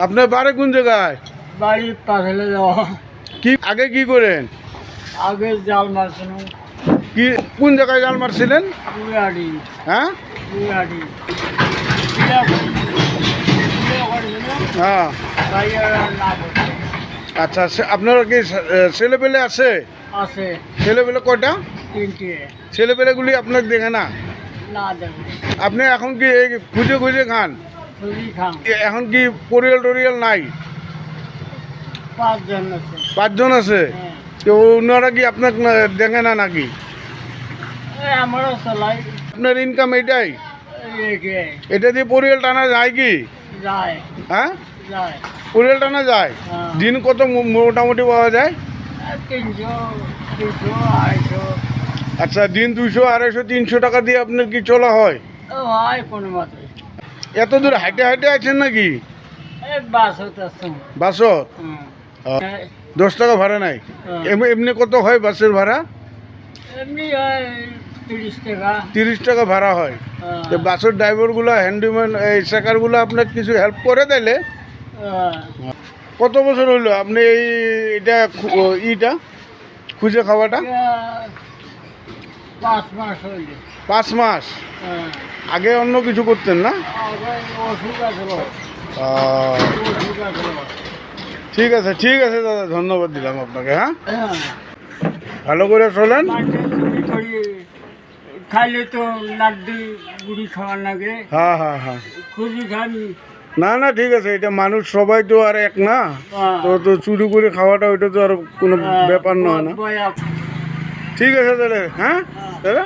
আপনার বাড়ি কোন জায়গায়? বাড়ির পাশে যাওয়া। কি আগে কি করেন? আগে জাল মারছিল। কি কোন জায়গায় জাল মারছিলেন? বুড়াহাটি। হ্যাঁ বুড়াহাটি। হ্যাঁ আচ্ছা আপনার কি ছেলেপেলে আছে? আছে। ছেলেপেলে কয়টা? 3টে। ছেলেপেলেগুলি আপনাকে দেখে না? না দেখে। আপনি এখন কি এই খুঁজে খুঁজে খান? খুবই খান। এখন কি পরিয়াল টরিয়াল নাই? 5 জন আছে। 5 জন আছে। হ্যাঁ। তো ওনারা কি আপনাকে দেখে না নাকি? আমারও চলাই। আপনার ইনকাম এটাই? এটাই। এটা দিয়ে পরিয়াল টানা যায় কি? যায়। হ্যাঁ যায়। পরিয়াল টানা যায়? হ্যাঁ। দিন কত মোটামুটি পাওয়া যায়? 300, 200, 250। আচ্ছা দিন 200, 250, 300 টাকা দিয়ে আপনার কি চলা হয়? হয় কোনো মতে। এত দূর হাইটে হাইটে আছেন নাকি? বাস হতেছে। বাসত 10 টাকা ভাড়া নাই? এমনি কত হয় বাসের ভাড়া? এমনি 30 টাকা। 30 টাকা ভাড়া হয়। তো বাসের ড্রাইভারগুলো হ্যান্ডিম্যান এই শেখারগুলো আপনার কিছু হেল্প করে দিলে? কত বছর হইলো আপনি এটা ইটা খুঁজে খাওয়াটা? 5 মাস হইল। 5 মাস? আগে অন্য কিছু করতেন না? অসুখ আছিল। ঠিক আছে ঠিক আছে দাদা, ধন্যবাদ দিলাম আপনাকে। হ্যাঁ ভালো করে চলেন। খাইলে তো লাড্ডু গুড়ি খাওয়ার লাগে। হ্যাঁ হ্যাঁ হ্যাঁ খুবই খাবি। না না ঠিক আছে, এটা মানুষ সবাই তো আর এক না, তো চুরি করে খাওয়াটা ওইটা তো আর কোনো ব্যাপার নয় না। ঠিক আছে তাহলে। হ্যাঁ দাদা।